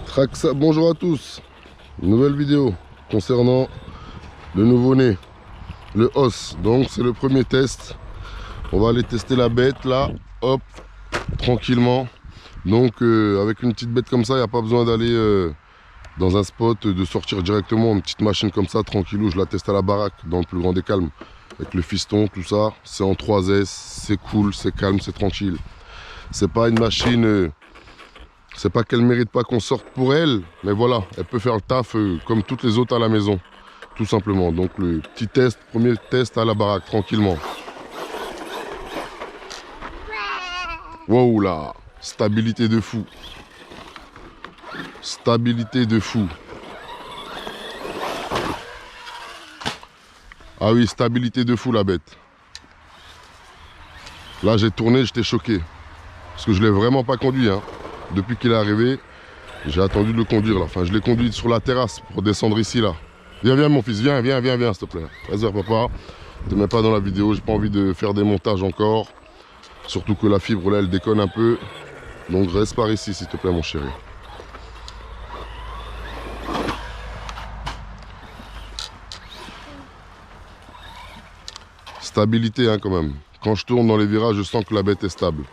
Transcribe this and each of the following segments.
Traxa, bonjour à tous. Nouvelle vidéo concernant le nouveau-né, le os. Donc c'est le premier test. On va aller tester la bête là, hop, tranquillement. Donc avec une petite bête comme ça, il n'y a pas besoin d'aller dans un spot, de sortir directement. Une petite machine comme ça, tranquillou, je la teste à la baraque, dans le plus grand des calmes. Avec le fiston, tout ça, c'est en 3S, c'est cool, c'est calme, c'est tranquille. C'est pas une machine... c'est pas qu'elle mérite pas qu'on sorte pour elle, mais voilà, elle peut faire le taf comme toutes les autres à la maison, tout simplement. Donc le petit test, premier test à la baraque, tranquillement. Wow là, stabilité de fou. Stabilité de fou. Ah oui, stabilité de fou la bête. Là j'ai tourné, j'étais choqué. Parce que je l'ai vraiment pas conduit, hein. Depuis qu'il est arrivé, j'ai attendu de le conduire là. Enfin, je l'ai conduit sur la terrasse pour descendre ici là. Viens, viens mon fils, viens, viens, viens, viens, s'il te plaît. Vas-y, papa. Ne te mets pas dans la vidéo, j'ai pas envie de faire des montages encore. Surtout que la fibre là, elle déconne un peu. Donc reste par ici, s'il te plaît, mon chéri. Stabilité, hein, quand même. Quand je tourne dans les virages, je sens que la bête est stable.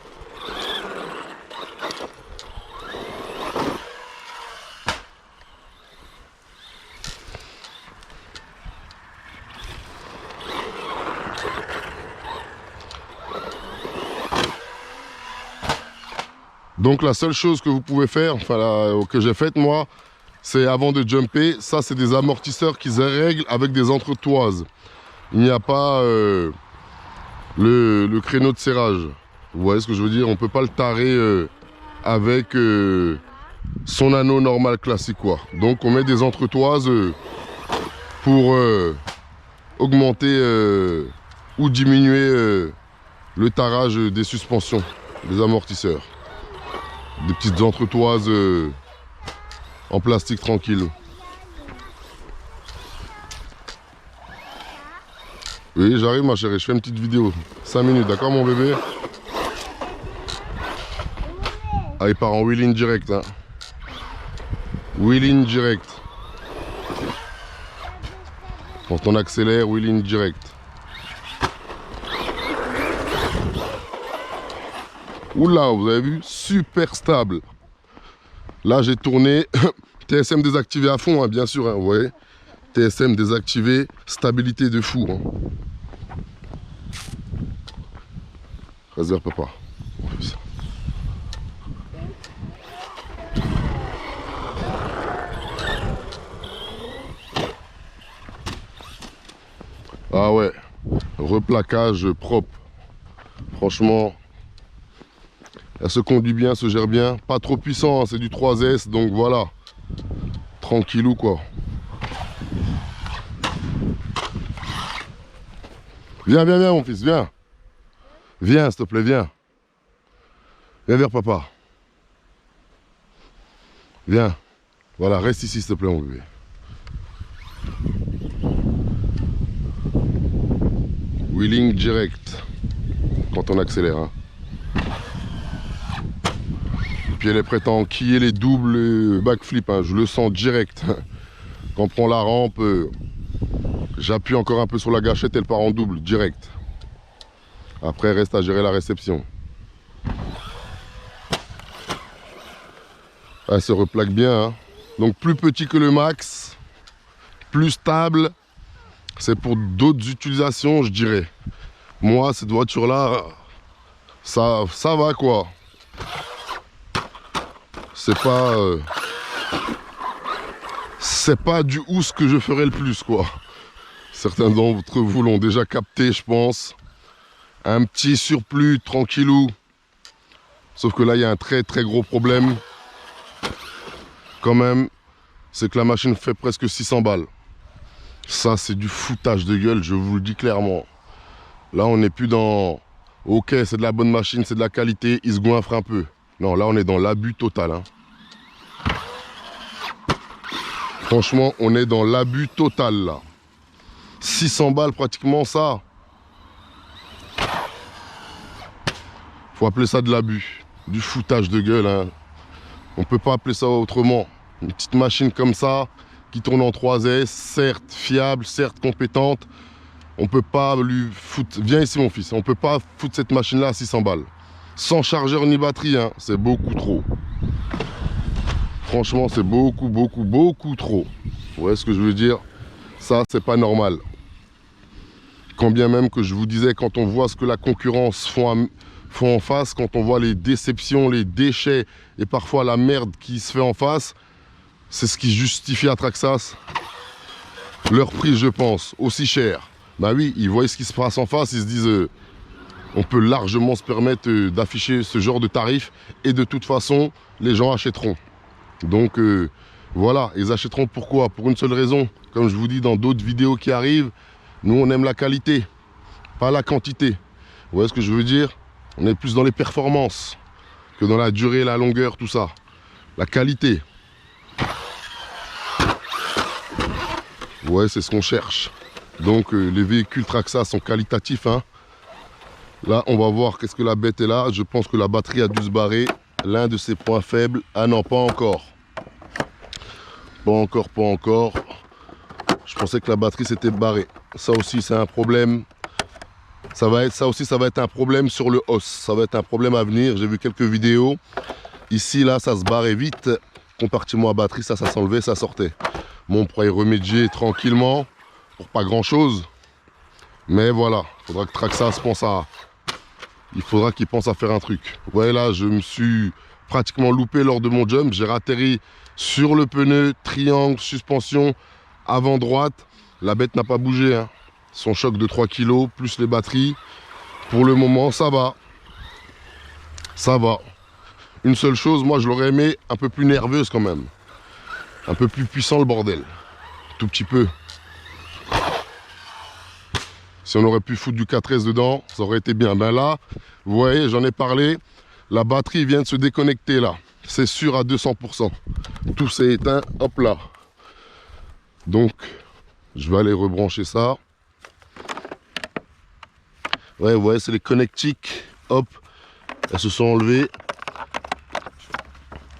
Donc la seule chose que vous pouvez faire, enfin que j'ai faite moi, c'est avant de jumper, ça c'est des amortisseurs qui se règlent avec des entretoises. Il n'y a pas le créneau de serrage. Vous voyez ce que je veux dire? On ne peut pas le tarer avec son anneau normal classique quoi. Donc on met des entretoises pour augmenter ou diminuer le tarage des suspensions, des amortisseurs. Des petites entretoises en plastique tranquille. Oui, j'arrive ma chérie, je fais une petite vidéo. 5 minutes, d'accord mon bébé? Ah, il part en wheeling direct. Hein. Wheeling direct. Quand on accélère, wheeling direct. Oula, vous avez vu? Super stable. Là, j'ai tourné. TSM désactivé à fond, hein, bien sûr. Hein, vous voyez? TSM désactivé. Stabilité de fou. Hein. Réserve, papa. Ah ouais. Replaquage propre. Franchement... elle se conduit bien, se gère bien. Pas trop puissant, hein, c'est du 3S, donc voilà. Tranquillou quoi. Viens, viens, viens mon fils, viens. Viens s'il te plaît, viens. Viens vers papa. Viens. Voilà, reste ici s'il te plaît mon bébé. Wheeling direct. Quand on accélère. Hein. Puis elle est prête à enquiller les doubles backflips, hein. Je le sens direct. Quand on prend la rampe, j'appuie encore un peu sur la gâchette, elle part en double, direct. Après, reste à gérer la réception. Elle se replaque bien. Hein. Donc plus petit que le max, plus stable. C'est pour d'autres utilisations, je dirais. Moi, cette voiture-là, ça va quoi. C'est pas du housse que je ferai le plus quoi. Certains d'entre vous l'ont déjà capté je pense. Un petit surplus tranquillou. Sauf que là il y a un très très gros problème. Quand même, c'est que la machine fait presque 600 balles. Ça c'est du foutage de gueule, je vous le dis clairement. Là on n'est plus dans... ok c'est de la bonne machine, c'est de la qualité, il se goinfre un peu. Non là on est dans l'abus total. Hein. Franchement, on est dans l'abus total là. 600 balles pratiquement ça. Faut appeler ça de l'abus. Du foutage de gueule. Hein. On peut pas appeler ça autrement. Une petite machine comme ça, qui tourne en 3S, certes fiable, certes compétente. On peut pas lui foutre... Viens ici mon fils, on peut pas foutre cette machine-là à 600 balles. Sans chargeur ni batterie, hein, c'est beaucoup trop. Franchement, c'est beaucoup trop. Vous voyez ce que je veux dire? Ça, c'est pas normal. Quand bien même que je vous disais, quand on voit ce que la concurrence font en face, quand on voit les déceptions, les déchets et parfois la merde qui se fait en face, c'est ce qui justifie à Traxxas leur prix, je pense, aussi cher. Bah oui, ils voient ce qui se passe en face, ils se disent on peut largement se permettre d'afficher ce genre de tarif et de toute façon, les gens achèteront. Donc voilà, ils achèteront pourquoi? Pour une seule raison, comme je vous dis dans d'autres vidéos qui arrivent, nous on aime la qualité, pas la quantité. Vous voyez ce que je veux dire? On est plus dans les performances que dans la durée, la longueur, tout ça. La qualité. Ouais, c'est ce qu'on cherche. Donc les véhicules Traxxas sont qualitatifs, hein. Là, on va voir qu'est-ce que la bête est là. Je pense que la batterie a dû se barrer. L'un de ses points faibles. Ah non, pas encore. Pas encore. Je pensais que la batterie s'était barrée. Ça aussi, c'est un problème. Ça va être un problème sur le os. Ça va être un problème à venir. J'ai vu quelques vidéos. Ici, là, ça se barrait vite. Compartiment à batterie, ça s'enlevait, ça sortait. Bon, on pourrait y remédier tranquillement. Pour pas grand-chose. Mais voilà, il faudra que Traxxas pense à... Il faudra qu'il pense à faire un truc. Vous voyez là, je me suis pratiquement loupé lors de mon jump. J'ai atterri sur le pneu, triangle, suspension, avant droite. La bête n'a pas bougé, hein. Son choc de 3 kg, plus les batteries. Pour le moment, ça va. Ça va. Une seule chose, moi je l'aurais aimé un peu plus nerveuse quand même. Un peu plus puissant le bordel. Tout petit peu. Si on aurait pu foutre du 4S dedans, ça aurait été bien. Ben là, vous voyez, j'en ai parlé. La batterie vient de se déconnecter là. C'est sûr à 200%. Tout s'est éteint, hop là. Donc, je vais aller rebrancher ça. Ouais, vous voyez, c'est les connectiques. Hop, elles se sont enlevées.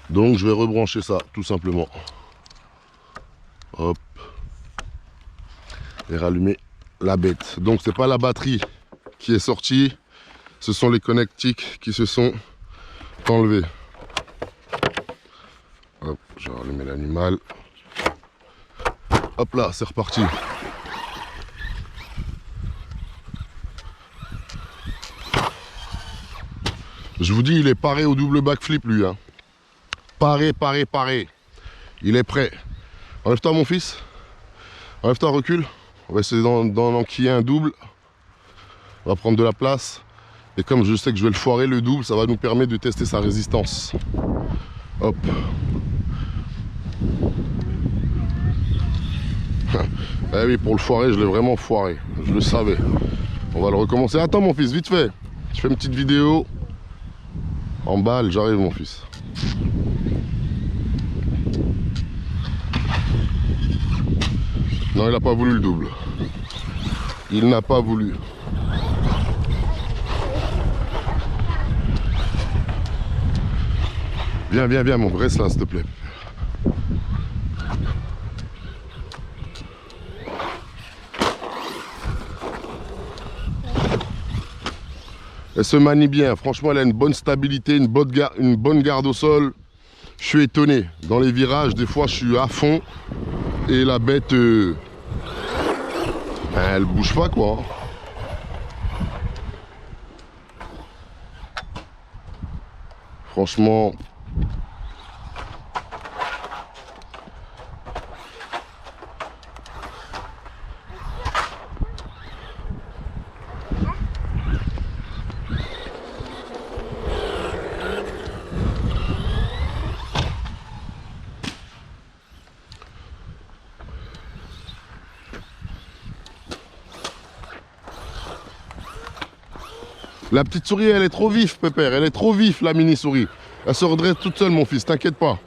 Donc, je vais rebrancher ça, tout simplement. Hop. Et rallumer la bête. Donc c'est pas la batterie qui est sortie, ce sont les connectiques qui se sont enlevés. Hop, je vais rallumer l'animal. Hop là, c'est reparti. Je vous dis, il est paré au double backflip lui, hein. Paré. Il est prêt. Enlève-toi mon fils. Enlève-toi, recule. On va essayer d'en enquiller un double. On va prendre de la place. Et comme je sais que je vais le foirer, le double, ça va nous permettre de tester sa résistance. Hop. Eh oui, pour le foirer, je l'ai vraiment foiré. Je le savais. On va le recommencer. Attends mon fils, vite fait. Je fais une petite vidéo. En balle, j'arrive mon fils. Non, il n'a pas voulu le double. Il n'a pas voulu. Viens, mon, reste là, s'il te plaît. Elle se manie bien. Franchement, elle a une bonne stabilité, une bonne garde au sol. Je suis étonné. Dans les virages, des fois, je suis à fond. Et la bête... elle bouge pas, quoi. Franchement... La petite souris, elle est trop vive, Pépère. Elle est trop vive, la mini-souris. Elle se redresse toute seule, mon fils. T'inquiète pas.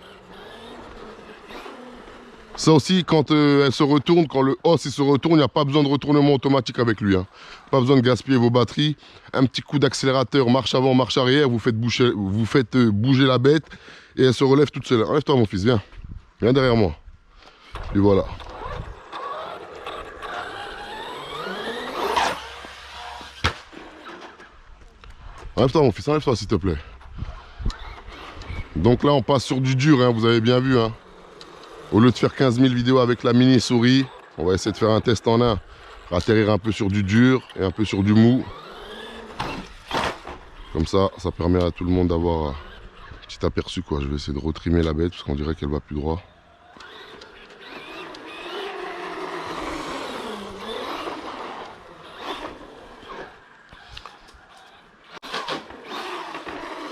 Ça aussi, quand elle se retourne, quand le os il se retourne, il n'y a pas besoin de retournement automatique avec lui, hein. Pas besoin de gaspiller vos batteries. Un petit coup d'accélérateur, marche avant, marche arrière. Vous faites bouger la bête et elle se relève toute seule. Enlève-toi, mon fils, viens. Viens derrière moi. Et voilà. Enlève-toi mon fils, enlève-toi s'il te plaît. Donc là on passe sur du dur, hein, vous avez bien vu. Hein. Au lieu de faire 15 000 vidéos avec la mini souris, on va essayer de faire un test en un. Atterrir un peu sur du dur et un peu sur du mou. Comme ça, ça permet à tout le monde d'avoir un petit aperçu quoi. Je vais essayer de retrimer la bête parce qu'on dirait qu'elle va plus droit.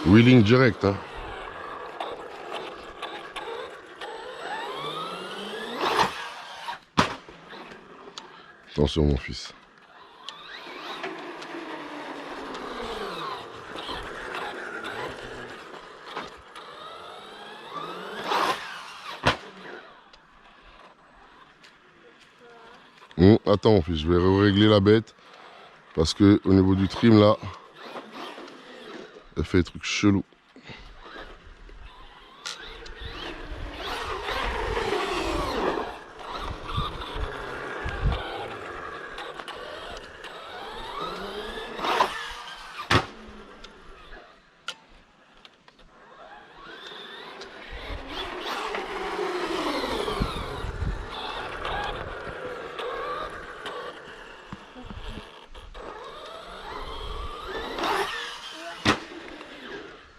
Wheeling direct, hein. Attention mon fils. Attends mon fils, je vais régler la bête. Parce que au niveau du trim là, elle fait des trucs chelous.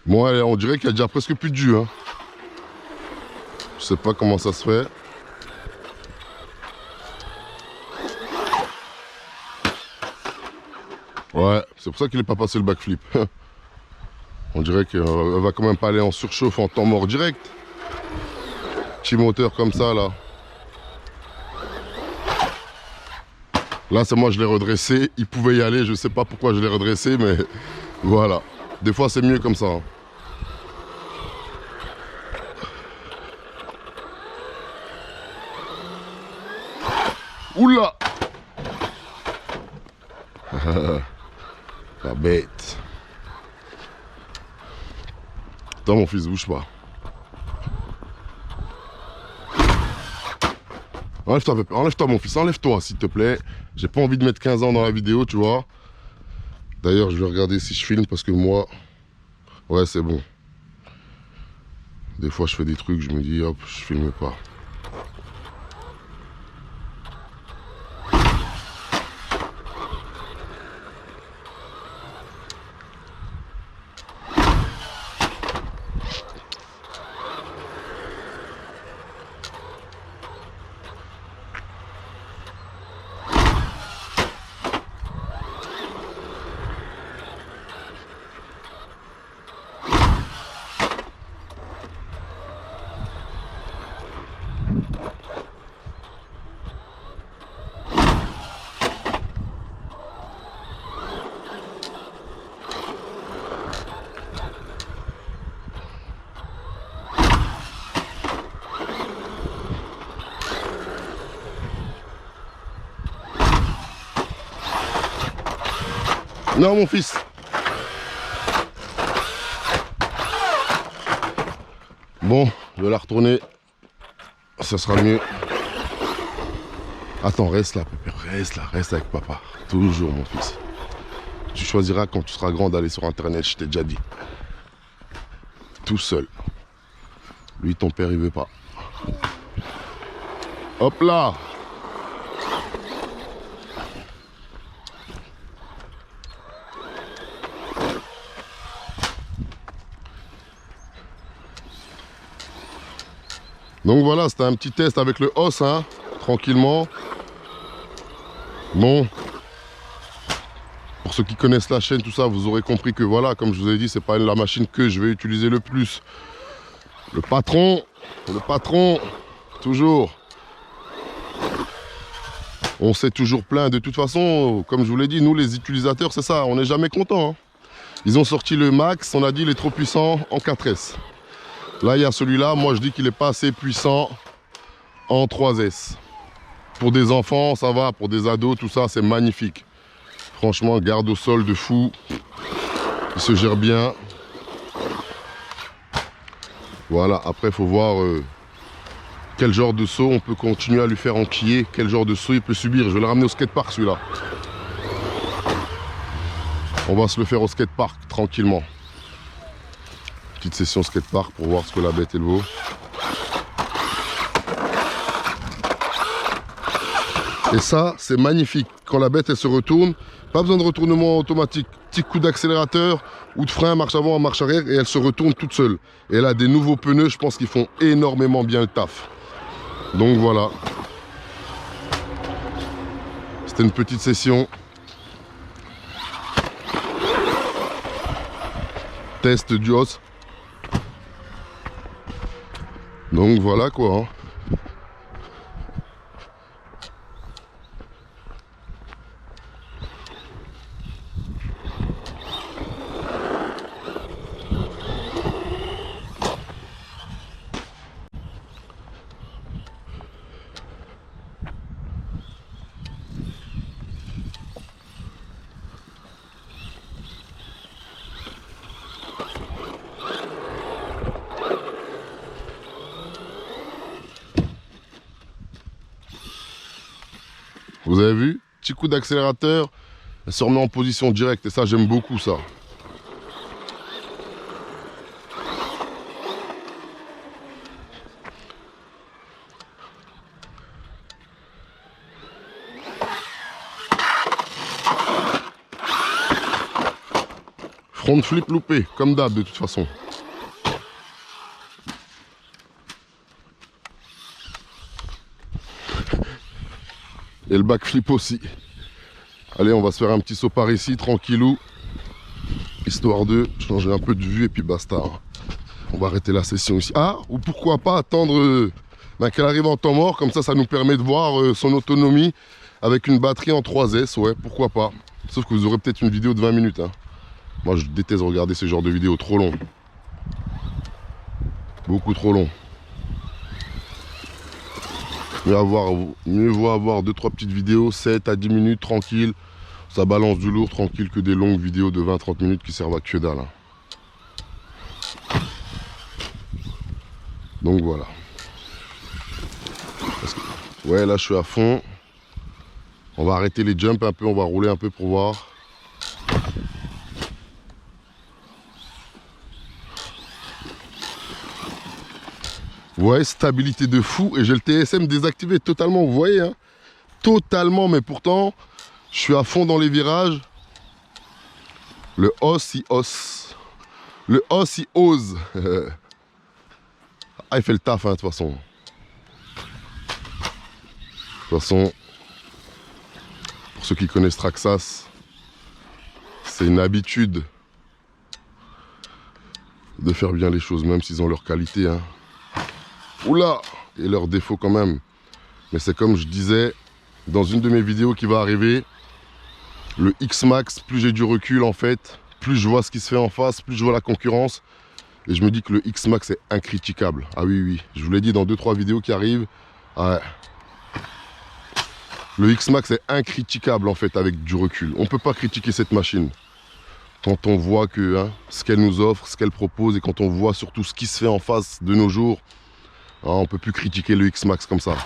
Bon, allez, on dirait qu'il y a déjà presque plus de jus. Hein. Je sais pas comment ça se fait. Ouais, c'est pour ça qu'il n'est pas passé le backflip. On dirait qu'elle va quand même pas aller en surchauffe en temps mort direct. Petit moteur comme ça là. Là c'est moi je l'ai redressé. Il pouvait y aller, je sais pas pourquoi je l'ai redressé, mais voilà. Des fois c'est mieux comme ça. Hein. Oula. La bête. Attends mon fils, bouge pas. Enlève-toi mon fils, enlève-toi s'il te plaît. J'ai pas envie de mettre 15 ans dans la vidéo, tu vois. D'ailleurs, je vais regarder si je filme parce que moi... Ouais, c'est bon. Des fois, je fais des trucs, je me dis, hop, je filme pas. Non mon fils. Bon, je vais la retourner. Ça sera mieux. Attends, reste là, pépère. Reste là, reste avec papa. Toujours mon fils. Tu choisiras quand tu seras grand d'aller sur internet, je t'ai déjà dit. Tout seul. Lui, ton père, il veut pas. Hop là. Donc voilà, c'était un petit test avec le os, hein, tranquillement. Bon, pour ceux qui connaissent la chaîne, tout ça, vous aurez compris que voilà, comme je vous ai dit, c'est pas la machine que je vais utiliser le plus. Le patron, toujours. On s'est toujours plaint. De toute façon, comme je vous l'ai dit, nous les utilisateurs, c'est ça, on n'est jamais content. Hein. Ils ont sorti le max, on a dit il est trop puissant en 4S. Là, il y a celui-là, moi je dis qu'il n'est pas assez puissant en 3S. Pour des enfants, ça va, pour des ados, tout ça, c'est magnifique. Franchement, garde au sol de fou. Il se gère bien. Voilà, après, il faut voir quel genre de saut on peut continuer à lui faire enquiller, quel genre de saut il peut subir. Je vais le ramener au skatepark celui-là. On va se le faire au skatepark tranquillement. Petite session skatepark pour voir ce que la bête elle vaut. Et ça, c'est magnifique. Quand la bête elle se retourne, pas besoin de retournement automatique. Petit coup d'accélérateur ou de frein, marche avant, marche arrière, et elle se retourne toute seule. Et elle a des nouveaux pneus, je pense qu'ils font énormément bien le taf. Donc voilà. C'était une petite session. Test du os. Donc voilà quoi. Hein. Vous avez vu? Petit coup d'accélérateur, elle se remet en position directe et ça j'aime beaucoup ça. Front flip loupé, comme d'hab de toute façon. Et le backflip aussi. Allez, on va se faire un petit saut par ici, tranquillou. Histoire de changer un peu de vue et puis basta. On va arrêter la session ici. Ah, ou pourquoi pas attendre qu'elle arrive en temps mort. Comme ça nous permet de voir son autonomie avec une batterie en 3S. Ouais, pourquoi pas. Sauf que vous aurez peut-être une vidéo de 20 minutes. Hein. Moi, je déteste regarder ce genre de vidéos trop long. Beaucoup trop long. Mieux vaut avoir 2-3 petites vidéos, 7 à 10 minutes, tranquille. Ça balance du lourd, tranquille, que des longues vidéos de 20-30 minutes qui servent à que dalle. Hein. Donc voilà. Ouais, là je suis à fond. On va arrêter les jumps un peu, on va rouler un peu pour voir. Ouais, stabilité de fou. Et j'ai le TSM désactivé totalement, vous voyez. Hein, totalement, mais pourtant, je suis à fond dans les virages. Le os, il os. Le os, il ose. Ah, il fait le taf, hein, de toute façon. De toute façon, pour ceux qui connaissent Traxxas, c'est une habitude de faire bien les choses, même s'ils ont leur qualité. Hein. Oula, et leurs défauts quand même. Mais c'est comme je disais dans une de mes vidéos qui va arriver, le X-Max, plus j'ai du recul en fait, plus je vois ce qui se fait en face, plus je vois la concurrence. Et je me dis que le X-Max est incritiquable. Ah oui, oui, je vous l'ai dit dans 2-3 vidéos qui arrivent. Ouais. Le X-Max est incritiquable en fait avec du recul. On ne peut pas critiquer cette machine. Quand on voit que hein, ce qu'elle nous offre, ce qu'elle propose, et quand on voit surtout ce qui se fait en face de nos jours, hein, on ne peut plus critiquer le X-Max comme ça.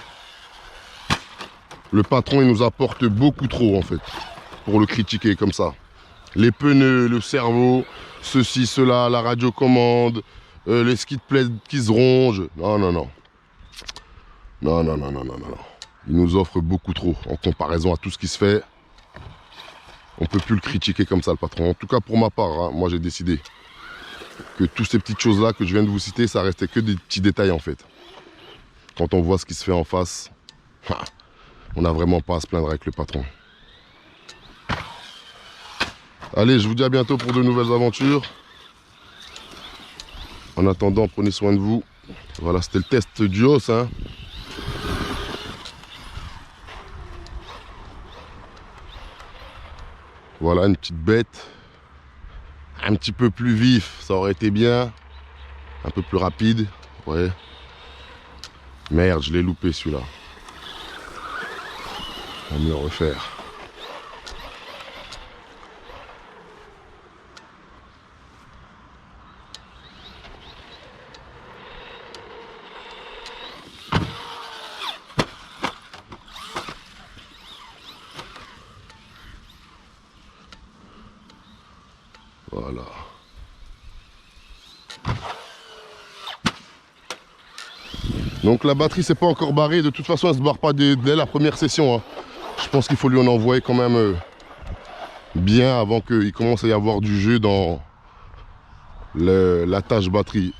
Le patron il nous apporte beaucoup trop en fait, pour le critiquer comme ça. Les pneus, le cerveau, ceci, cela, la radiocommande, les skid plates qui se rongent. Non, non, non. Non, non, non, non, non, non. Il nous offre beaucoup trop en comparaison à tout ce qui se fait. On ne peut plus le critiquer comme ça, le patron. En tout cas, pour ma part, hein, moi j'ai décidé que toutes ces petites choses-là que je viens de vous citer, ça restait que des petits détails en fait. Quand on voit ce qui se fait en face, on n'a vraiment pas à se plaindre avec le patron. Allez, je vous dis à bientôt pour de nouvelles aventures. En attendant, prenez soin de vous. Voilà, c'était le test du os. Hein. Voilà, une petite bête. Un petit peu plus vif, ça aurait été bien. Un peu plus rapide. Ouais. Merde, je l'ai loupé celui-là. On va me le refaire. Voilà. Donc la batterie c'est pas encore barrée. De toute façon elle se barre pas dès la première session. Hein. Je pense qu'il faut lui en envoyer quand même bien avant qu'il commence à y avoir du jeu dans la tâche batterie.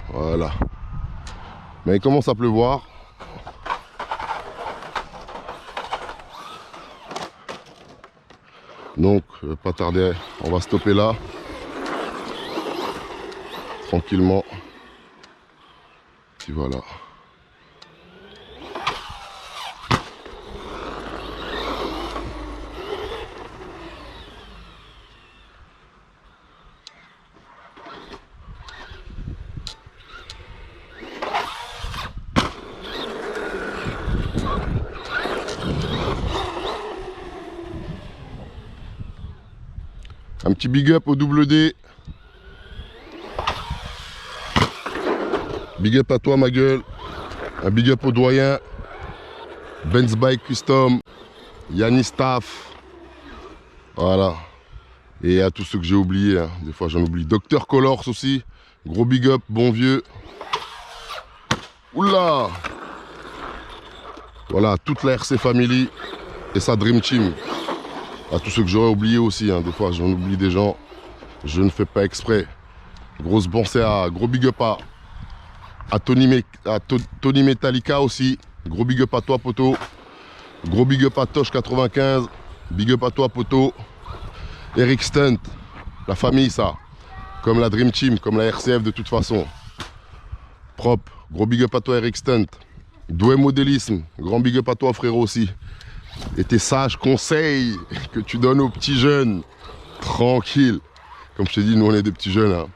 Voilà. Mais il commence à pleuvoir. Donc pas tarder, on va stopper là. Tranquillement. Puis voilà. Un petit big up au double D. Big up à toi ma gueule. Un big up au doyen. Benz Bike Custom. Yannis Staff. Voilà. Et à tous ceux que j'ai oubliés. Hein. Des fois j'en oublie. Dr Colors aussi. Gros big up, bon vieux. Oula. Voilà, toute la RC Family et sa Dream Team. À tous ceux que j'aurais oublié aussi. Hein. Des fois j'en oublie des gens. Je ne fais pas exprès. Grosse pensée à gros big up à Tony Metallica aussi. Gros big up à toi poto. Gros big up à Tosh 95. Big up à toi poto. Eric Stunt. La famille ça. Comme la Dream Team, comme la RCF de toute façon. Propre. Gros big up à toi Eric Stunt. Doué modélisme. Grand big up à toi frérot aussi. Et tes sages conseils que tu donnes aux petits jeunes. Tranquille. Comme je t'ai dit, nous on est des petits jeunes. Hein.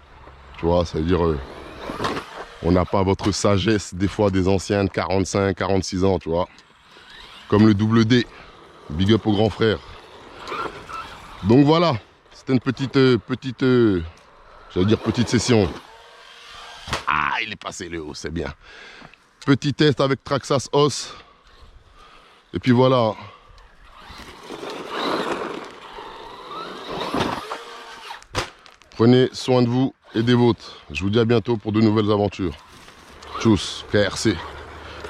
Tu vois, ça veut dire... on n'a pas votre sagesse des fois des anciens de 45, 46 ans, tu vois. Comme le double D. Big up au grand frère. Donc voilà. C'était une j'allais dire petite session. Ah, il est passé le haut, c'est bien. Petit test avec Traxxas Os. Et puis voilà. Prenez soin de vous et des vôtres. Je vous dis à bientôt pour de nouvelles aventures. Tchuss, KRC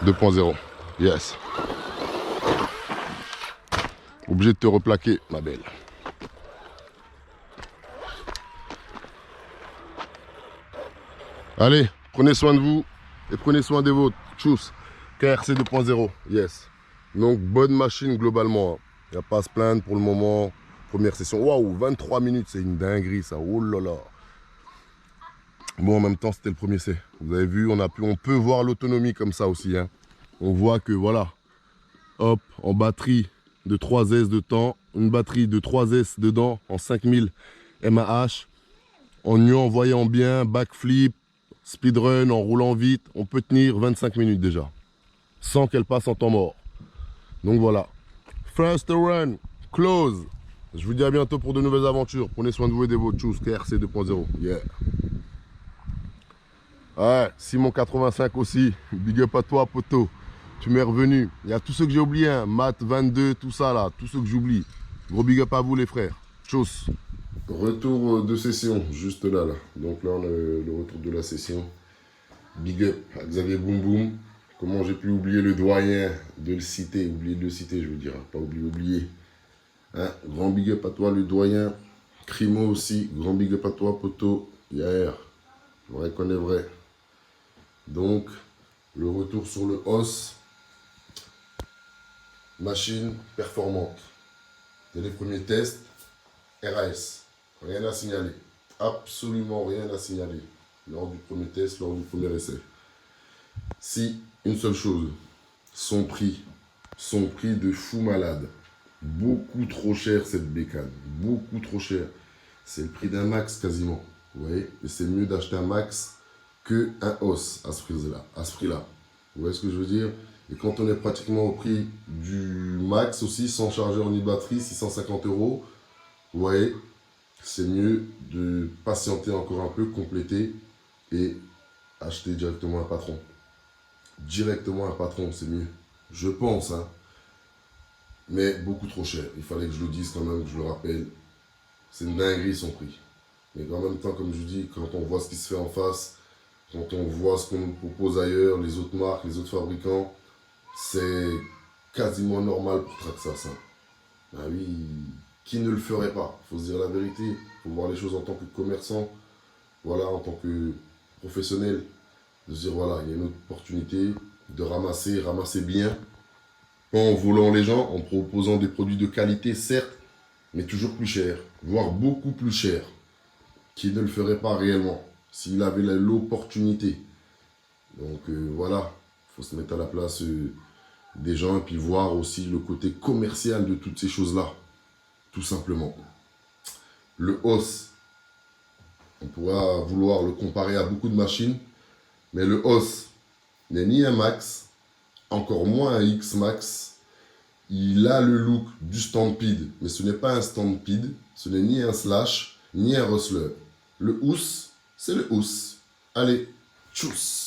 2.0. Yes. Obligé de te replaquer, ma belle. Allez, prenez soin de vous et prenez soin des vôtres. Tchuss, KRC 2.0. Yes. Donc, bonne machine globalement. Il n'y a pas à se plaindre pour le moment. Première session. Waouh, 23 minutes, c'est une dinguerie ça. Oh là là. Bon, en même temps, c'était le premier essai. Vous avez vu, on peut voir l'autonomie comme ça aussi. Hein. On voit que voilà, hop, en batterie de 3S de temps, une batterie de 3S dedans en 5000 mAh, en y envoyant bien, backflip, speedrun, en roulant vite, on peut tenir 25 minutes déjà, sans qu'elle passe en temps mort. Donc voilà, first run, close. Je vous dis à bientôt pour de nouvelles aventures. Prenez soin de vous et de vos tchuss, KRC 2.0. Yeah. Ouais, Simon 85 aussi. Big up à toi, poto. Tu m'es revenu. Il y a tous ceux que j'ai oubliés. Hein. Matt 22, tout ça là. Tous ceux que j'oublie. Gros big up à vous, les frères. Tchuss. Retour de session, juste là. Donc là, on a le retour de la session. Big up à Xavier Boum Boum. Comment j'ai pu oublier le doyen de le citer. Oublier de le citer, je veux dire. Pas oublier. Hein? Grand big up à toi, le doyen. Crimo aussi. Grand big up à toi, poto. Hier. Vrai qu'on est vrai. Donc, le retour sur le os. Machine performante. Dès les premiers tests, RAS. Rien à signaler. Absolument rien à signaler. Lors du premier test, lors du premier essai. Si, une seule chose. Son prix. Son prix de fou malade. Beaucoup trop cher cette bécane. Beaucoup trop cher. C'est le prix d'un max quasiment. Vous voyez? Et c'est mieux d'acheter un max qu'un os à ce prix-là. Vous voyez ce que je veux dire? Et quand on est pratiquement au prix du max aussi, sans chargeur ni batterie, 650 €, vous voyez, c'est mieux de patienter encore un peu, compléter et acheter directement un patron. Directement un patron, c'est mieux. Je pense, hein. Mais beaucoup trop cher. Il fallait que je le dise quand même, que je le rappelle. c'est une dinguerie son prix. Mais en même temps, comme je dis, quand on voit ce qui se fait en face, quand on voit ce qu'on nous propose ailleurs, les autres marques, les autres fabricants, c'est quasiment normal pour Traxxas. Ah oui, qui ne le ferait pas? Il faut se dire la vérité, il faut voir les choses en tant que commerçant, voilà, en tant que professionnel, de se dire voilà, il y a une autre opportunité de ramasser bien, pas en volant les gens, en proposant des produits de qualité, certes, mais toujours plus cher, voire beaucoup plus cher. Qui ne le ferait pas réellement s'il avait l'opportunité. Donc voilà, il faut se mettre à la place des gens et puis voir aussi le côté commercial de toutes ces choses-là, tout simplement. Le os, on pourra vouloir le comparer à beaucoup de machines, mais le os n'est ni un max, encore moins un X-Max. Il a le look du Stampede, mais ce n'est pas un Stampede, ce n'est ni un Slash, ni un Rustler. Le housse, c'est le housse. Allez, tchuss!